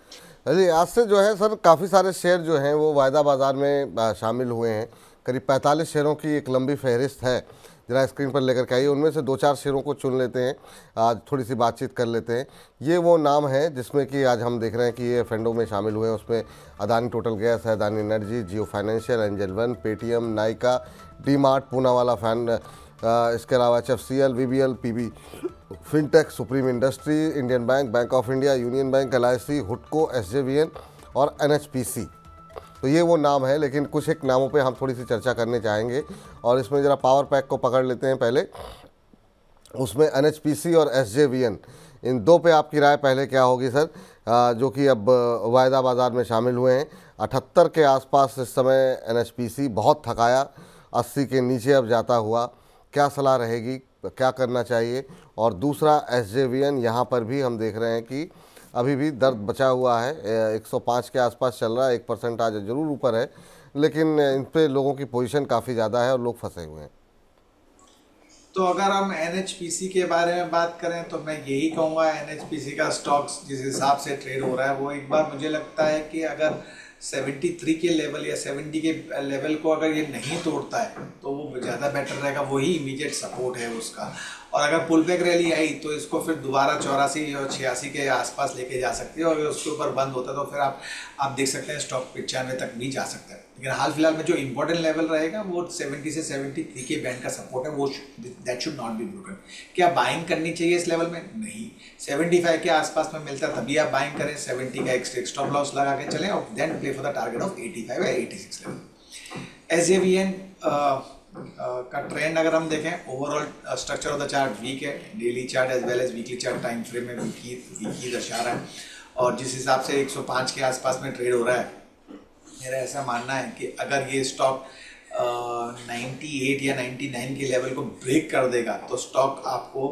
अरे आज से जो है सर काफ़ी सारे शेयर जो हैं वो वायदा बाज़ार में शामिल हुए हैं। करीब 45 शेयरों की एक लंबी फहरिस्त है, जरा स्क्रीन पर लेकर के आइए। उनमें से 2-4 शेयरों को चुन लेते हैं, आज थोड़ी सी बातचीत कर लेते हैं। ये वो नाम है जिसमें कि आज हम देख रहे हैं कि ये फंडों में शामिल हुए हैं। उसमें अदानी टोटल गैस है, Adani energy, Jio financial, angel one, Paytm, Nykaa, D Mart, Poonawalla फैन, इसके अलावा HFCL, VBL, PB fintech, supreme industry, Indian bank, bank of India, union bank, LIC, हुडको, SJVN और NHPC। तो ये वो नाम है, लेकिन कुछ एक नामों पे हम थोड़ी सी चर्चा करने चाहेंगे, और इसमें ज़रा पावर पैक को पकड़ लेते हैं पहले। उसमें NHPC और SJVN, इन दो पे आपकी राय पहले क्या होगी सर, जो कि अब वायदा बाज़ार में शामिल हुए हैं। 78 के आसपास इस समय NHPC बहुत थकाया, 80 के नीचे अब जाता हुआ, क्या सलाह रहेगी, क्या करना चाहिए? और दूसरा SJVN, यहाँ पर भी हम देख रहे हैं कि अभी भी दर्द बचा हुआ है, 105 के आसपास चल रहा है, 1% आज ज़रूर ऊपर है, लेकिन इन पे लोगों की पोजीशन काफ़ी ज़्यादा है और लोग फंसे हुए हैं। तो अगर हम NHPC के बारे में बात करें तो मैं यही कहूँगा, NHPC का स्टॉक्स जिस हिसाब से ट्रेड हो रहा है वो एक बार मुझे लगता है कि अगर 73 के लेवल या 70 के लेवल को अगर ये नहीं तोड़ता है तो वो ज़्यादा बेटर रहेगा, वही इमीडिएट सपोर्ट है उसका। और अगर पुल बैक रैली आई तो इसको फिर दोबारा 84 और 86 के आसपास लेके जा सकती है, और अगर उसके ऊपर बंद होता है तो फिर आप देख सकते हैं स्टॉक 95 तक भी जा सकता है। लेकिन हाल फिलहाल में जो इंपॉर्टेंट लेवल रहेगा वो 70 से 73 के बैंड का सपोर्ट है, वो that should not be broken. क्या बाइंग करनी चाहिए इस लेवल में? नहीं, 75 के आसपास में मिलता है तभी आप बाइंग करें, 70 का एक स्टॉप लॉस लगा के चलें, और then play for the target of 85 या 86 लेवल। SJVN का ट्रेंड अगर हम देखें, overall structure of the chart weak है, daily chart as well as weekly chart time frame में वीक दर्शा रहा है, और जिस हिसाब से 105 के आसपास में ट्रेड हो रहा है, मेरा ऐसा मानना है कि अगर ये स्टॉक 98 या 99 के लेवल को ब्रेक कर देगा तो स्टॉक आपको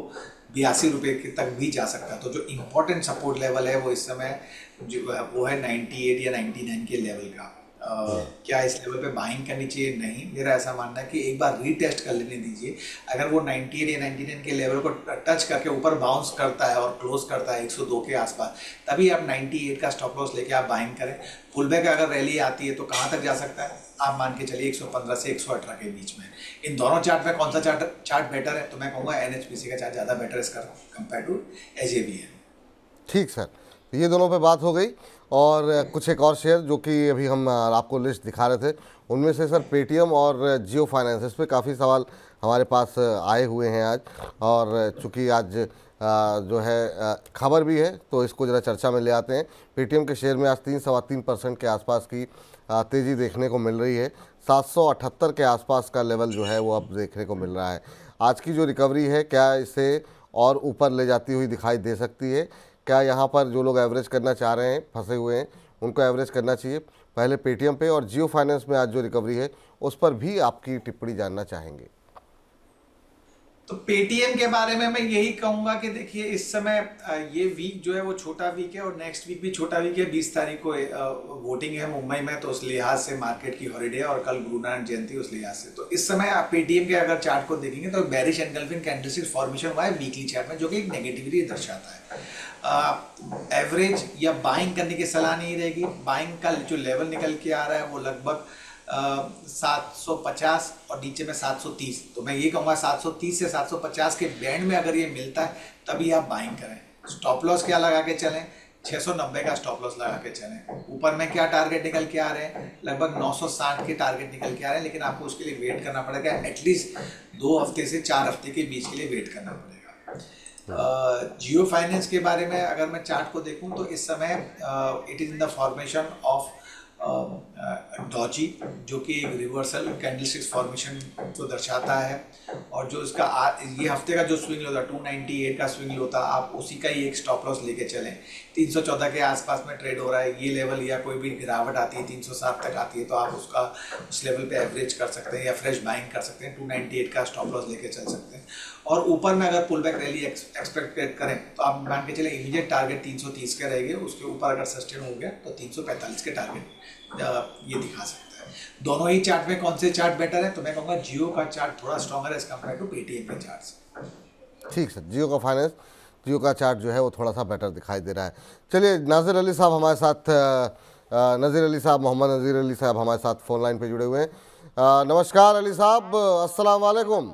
82 रुपये तक भी जा सकता है। तो जो इम्पोर्टेंट सपोर्ट लेवल है वो इस समय जो वो है 98 या 99 के लेवल का। क्या इस लेवल पे बाइंग करनी चाहिए? नहीं, मेरा ऐसा मानना है कि एक बार रीटेस्ट कर लेने दीजिए। अगर वो 98 या 99 के लेवल को टच करके ऊपर बाउंस करता है और क्लोज करता है 102 के आसपास, तभी आप 98 का स्टॉप लॉस लेके आप बाइंग करें। पुल बैक अगर रैली आती है तो कहाँ तक जा सकता है? आप मान के चलिए 115 से 118 के बीच में। इन दोनों चार्ट में कौन सा चार्ट बेटर है? तो मैं कहूँगा NHPC का चार्ट ज़्यादा बेटर है इसका कंपेयर टू SJVN। ठीक सर, ये दोनों पे बात हो गई, और कुछ एक और शेयर जो कि अभी हम आपको लिस्ट दिखा रहे थे, उनमें से सर पेटीएम और जियो फाइनेंस, इस पे काफ़ी सवाल हमारे पास आए हुए हैं आज, और चूँकि आज जो है खबर भी है तो इसको ज़रा चर्चा में ले आते हैं। पेटीएम के शेयर में आज 3-3.25% के आसपास की तेज़ी देखने को मिल रही है। 778 के आसपास का लेवल जो है वो अब देखने को मिल रहा है। आज की जो रिकवरी है, क्या इसे और ऊपर ले जाती हुई दिखाई दे सकती है? क्या यहाँ पर जो लोग एवरेज करना चाह रहे हैं, फंसे हुए हैं, उनको एवरेज करना चाहिए? पहले पेटीएम पे और जियो फाइनेंस में आज जो रिकवरी है उस पर भी आपकी टिप्पणी जानना चाहेंगे। तो पेटीएम के बारे में मैं यही कहूंगा कि देखिए इस समय ये वीक जो है वो छोटा वीक है और नेक्स्ट वीक भी छोटा वीक है। 20 तारीख को वोटिंग है मुंबई में, तो उस लिहाज से मार्केट की हॉलीडे है और कल गुरु नानक जयंती उस लिहाज से। तो इस समय आप पेटीएम के अगर चार्ट को देखेंगे तो बेरिश एनगल्फिंग कैंडलस्टिक फॉर्मेशन हुआ है वीकली चार्ट में, जो कि एक नेगेटिविटी दर्शाता है। एवरेज या बाइंग करने की सलाह नहीं रहेगी। बाइंग का जो लेवल निकल के आ रहा है वो लगभग 750 और नीचे में 730। तो मैं ये कहूँगा 730 से 750 के बैंड में अगर ये मिलता है तभी आप बाइंग करें। स्टॉप लॉस क्या लगा के चलें? 690 का स्टॉप लॉस लगा के चलें। ऊपर में क्या टारगेट निकल के आ रहे हैं? लगभग 960 के टारगेट निकल के आ रहे हैं, लेकिन आपको उसके लिए वेट करना पड़ेगा। एटलीस्ट 2 हफ्ते से 4 हफ्ते के बीच के लिए वेट करना पड़ेगा। जियो फाइनेंस के बारे में अगर मैं चार्ट को देखूं तो इस समय it is in the formation of Doge, जो कि एक रिवर्सल कैंडलस्टिक्स फॉर्मेशन को दर्शाता है। और जो इसका ये हफ्ते का जो स्विंग लो था 298 का स्विंग लो था, आप उसी का ही एक स्टॉप लॉस लेके चलें। 314 के आसपास में ट्रेड हो रहा है ये लेवल, या कोई भी गिरावट आती है 307 तक आती है तो आप उसका उस लेवल पे एवरेज कर सकते हैं या फ्रेश बाइंग कर सकते हैं। 298 का स्टॉप लॉस लेके चल सकते हैं। और ऊपर में अगर पुल बैक रैली एक्सपेक्ट करें तो आप मान के चले इमीडिएट टारगेट 330 के रहेंगे। उसके ऊपर अगर सस्टेन हो गया तो 345 के टारगेट ये दिखा सकता है। दोनों ही चार्ट में कौन से चार्ट बेटर है? तो मैं कहूँगा जियो का चार्ट थोड़ा स्ट्रॉन्गर है एज कम्पेयर टू पेटीएम के चार्ट से। ठीक सर, जियो का चार्ट जो है वो थोड़ा सा बेटर दिखाई दे रहा है। चलिए नाज़िर अली साहब हमारे साथ, नज़ीर अली साहब, मोहम्मद नज़ीर अली साहब हमारे साथ फ़ोन लाइन पे जुड़े हुए हैं। नमस्कार अली साहब, अस्सलाम वालेकुम।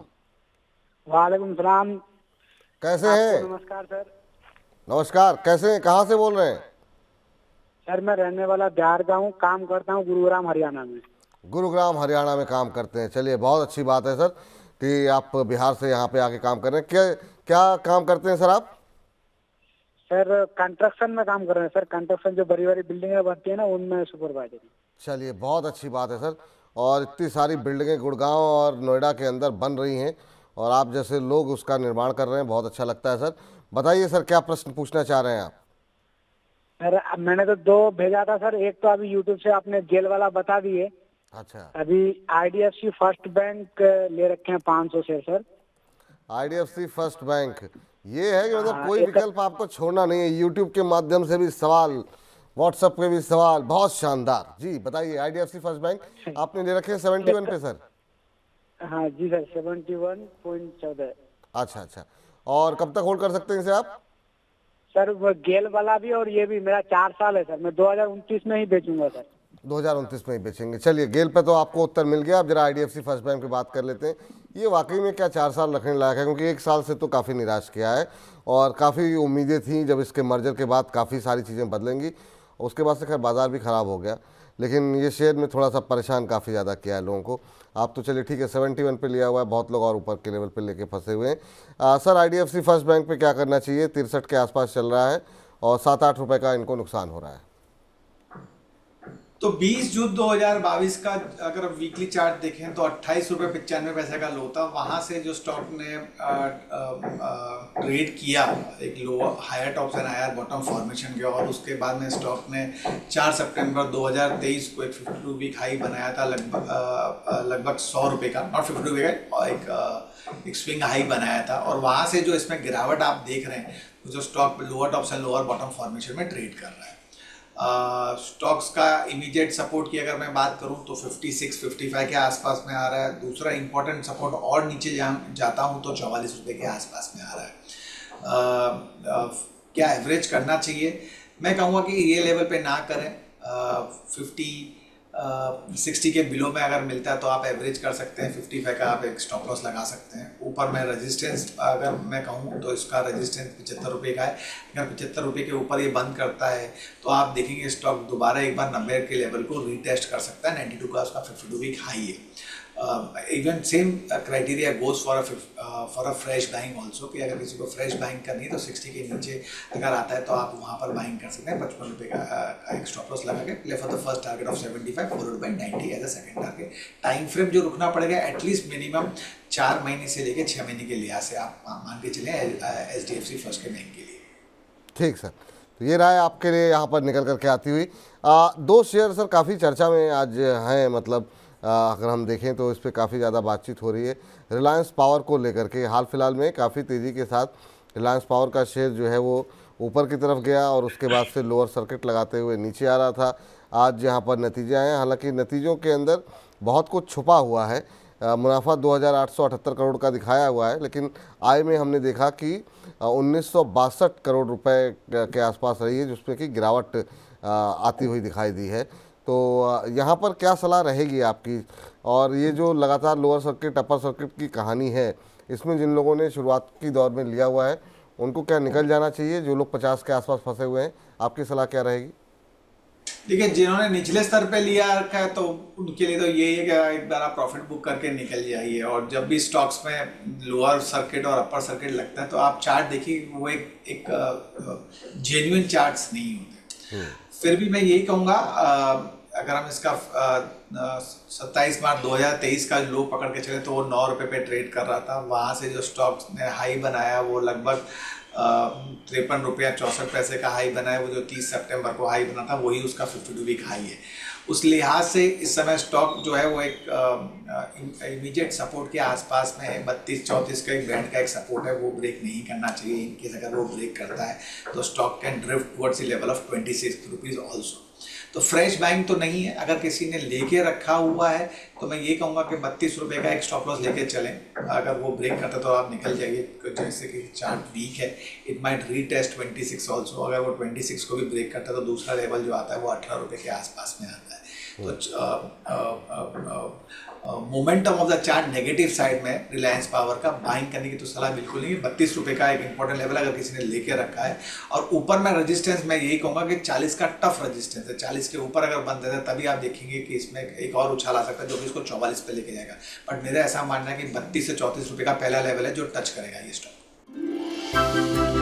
वालेकुम सलाम। कैसे हैं? नमस्कार सर। नमस्कार, कैसे हैं, कहाँ से बोल रहे हैं? सर मैं रहने वाला बिहार का हूँ, काम करता हूँ गुरुग्राम हरियाणा में। गुरुग्राम हरियाणा में काम करते हैं। चलिए बहुत अच्छी बात है सर कि आप बिहार से यहाँ पे आके काम कर रहे हैं। क्या काम करते हैं सर आप? सर कंस्ट्रक्शन में काम कर रहे हैं सर। कंस्ट्रक्शन जो बड़ी बड़ी बिल्डिंगें बनती है ना, उनमें सुपरवाइजर। चलिए बहुत अच्छी बात है सर। और इतनी सारी बिल्डिंगें गुड़गांव और नोएडा के अंदर बन रही हैं और आप जैसे लोग उसका निर्माण कर रहे हैं, बहुत अच्छा लगता है सर। बताइए सर, क्या प्रश्न पूछना चाह रहे हैं आप? सर मैंने तो 2 भेजा था सर। एक तो अभी यूट्यूब से आपने जेल वाला बता दिए। अच्छा, अभी IDFC फर्स्ट बैंक ले रखे हैं 500 share sir. IDFC first bank, ये है कि मतलब कोई विकल्प आपको छोड़ना नहीं है। यूट्यूब के माध्यम से भी सवाल, व्हाट्सएप पे भी सवाल, बहुत शानदार। जी बताइए, IDFC फर्स्ट बैंक आपने ले रखे हैं 71 पे सर? हाँ जी सर, 71.14। अच्छा, और कब तक होल्ड कर सकते हैं इसे आप? सर वो गेल वाला भी और ये भी मेरा 4 साल है सर। मैं 2029 में ही बेचूंगा सर। 2029 में ही बेचेंगे। चलिए गेल पे तो आपको उत्तर मिल गया। अब जरा IDFC फर्स्ट बैंक की बात कर लेते हैं। ये वाकई में क्या 4 साल रखने लायक है? क्योंकि 1 साल से तो काफ़ी निराश किया है और काफ़ी उम्मीदें थी जब इसके मर्जर के बाद काफ़ी सारी चीज़ें बदलेंगी। उसके बाद से खैर बाज़ार भी ख़राब हो गया, लेकिन ये शेयर में थोड़ा सा परेशान काफ़ी ज़्यादा किया है लोगों को। आप तो चलिए ठीक है 71 पे लिया हुआ है, बहुत लोग और ऊपर के लेवल पे लेके फंसे हुए हैं। सर IDFC फर्स्ट बैंक पे क्या करना चाहिए? 63 के आसपास चल रहा है और 7-8 रुपये का इनको नुकसान हो रहा है। तो 20 जून 2022 का अगर वीकली चार्ट देखें तो 28.95 का लो था। वहाँ से जो स्टॉक ने ट्रेड किया एक लो हायर टॉप से हायर बॉटम फॉर्मेशन के, और उसके बाद में स्टॉक ने 4 सितंबर 2023 को एक 52 वीक हाई बनाया था लगभग 100 रुपये का, नॉट 52 रुपये का, एक स्विंग हाई बनाया था। और वहाँ से जो इसमें गिरावट आप देख रहे हैं, जो स्टॉक लोअर टॉप से लोअर बॉटम फॉर्मेशन में ट्रेड कर रहा है। स्टॉक्स का इमीडिएट सपोर्ट की अगर मैं बात करूं तो 56-55 के आसपास में आ रहा है। दूसरा इंपॉर्टेंट सपोर्ट और नीचे जाता हूं तो 44 रुपये के आसपास में आ रहा है। क्या एवरेज करना चाहिए? मैं कहूँगा कि ये लेवल पे ना करें। 60 के बिलो में अगर मिलता है तो आप एवरेज कर सकते हैं। 55 का आप एक स्टॉप लॉस लगा सकते हैं। ऊपर में रेजिस्टेंस अगर मैं कहूँ तो इसका रेजिस्टेंस 75 रुपये का है। अगर 75 रुपये के ऊपर ये बंद करता है तो आप देखेंगे स्टॉक दोबारा एक बार 90 के लेवल को रीटेस्ट कर सकता है। 92 का उसका 52 वीक हाई है। Even same criteria goes for a fresh buying also, कि अगर किसी को फ्रेश बाइंग करनी है तो 60 के नीचे अगर आता है तो आप वहाँ पर बाइंग कर सकते हैं। 55 रुपये का एक स्टॉप लॉस लगा के play for the first target of 75, followed by 90 as a second target. Time frame जो रुकना पड़ेगा एटलीस्ट मिनिमम 4 महीने से लेकर 6 महीने के लिहाज से आप मान के चलें HDFC फर्स्ट के बैंक के लिए। ठीक सर, तो ये राय आपके लिए यहाँ पर निकल करके आती हुई। 2 शेयर सर काफ़ी चर्चा में आज हैं, मतलब अगर हम देखें तो इस पर काफ़ी ज़्यादा बातचीत हो रही है रिलायंस पावर को लेकर के। हाल फिलहाल में काफ़ी तेज़ी के साथ रिलायंस पावर का शेयर जो है वो ऊपर की तरफ गया और उसके बाद से लोअर सर्किट लगाते हुए नीचे आ रहा था। आज यहाँ पर नतीजे आए हैं, हालांकि नतीजों के अंदर बहुत कुछ छुपा हुआ है। मुनाफा 2878 करोड़ का दिखाया हुआ है, लेकिन आय में हमने देखा कि 1962 करोड़ रुपए के आसपास रही है, जिसमें कि गिरावट आती हुई दिखाई दी है। तो यहाँ पर क्या सलाह रहेगी आपकी? और ये जो लगातार लोअर सर्किट अपर सर्किट की कहानी है, इसमें जिन लोगों ने शुरुआत की दौर में लिया हुआ है उनको क्या निकल जाना चाहिए? जो लोग 50 के आसपास फंसे हुए हैं, आपकी सलाह क्या रहेगी? देखिए, जिन्होंने निचले स्तर पे लिया रखा है तो उनके लिए तो यही है कि एक बार आप प्रॉफिट बुक करके निकल जाइए। और जब भी स्टॉक्स में लोअर सर्किट और अपर सर्किट लगता है तो आप चार्ट देखिए, वो एक जेन्युइन चार्ट्स नहीं होते। फिर भी मैं यही कहूँगा, अगर हम इसका 27 मार्च 2023 का लो पकड़ के चले तो वो 9 रुपये पे ट्रेड कर रहा था। वहाँ से जो स्टॉक्स ने हाई बनाया वो लगभग 53 रुपया 64 पैसे का हाई बनाया। वो जो 30 सितंबर को हाई बना था वही उसका 52 वीक हाई है। उस लिहाज से इस समय स्टॉक जो है वो एक इमीडिएट सपोर्ट के आसपास में है। 32-34 का एक बैंड का एक सपोर्ट है, वो ब्रेक नहीं करना चाहिए। इनकेस अगर वो ब्रेक करता है तो stock can drift towards the level of 26 rupees also. तो फ्रेश बाइंग तो नहीं है। अगर किसी ने लेके रखा हुआ है तो मैं ये कहूँगा कि 32 रुपये का एक स्टॉप लॉस लेके चलें। अगर वो ब्रेक करता है तो आप निकल जाइए। जैसे कि चार्ट वीक है, इट माइट रीटेस्ट 26 ऑल्सो। अगर वो 26 को भी ब्रेक करता है तो दूसरा लेवल जो आता है वो 18 रुपये के आसपास में आता है। तो momentum of the chart negative side में रिलायंस पावर का बाइंग करने की तो सलाह बिल्कुल नहीं है। 32 रुपये का एक इंपॉर्टेंट लेवल अगर किसी ने लेके रखा है। और ऊपर में रेजिस्टेंस मैं यही कहूँगा कि 40 का टफ रेजिस्टेंस है। 40 के ऊपर अगर बंद देता है तभी आप देखेंगे कि इसमें एक और उछाल आ सकता है जो कि इसको 44 पे लेके जाएगा। बट मेरा ऐसा मानना है कि 32 से 34 रुपये का पहला लेवल है जो टच करेगा ये स्टॉक।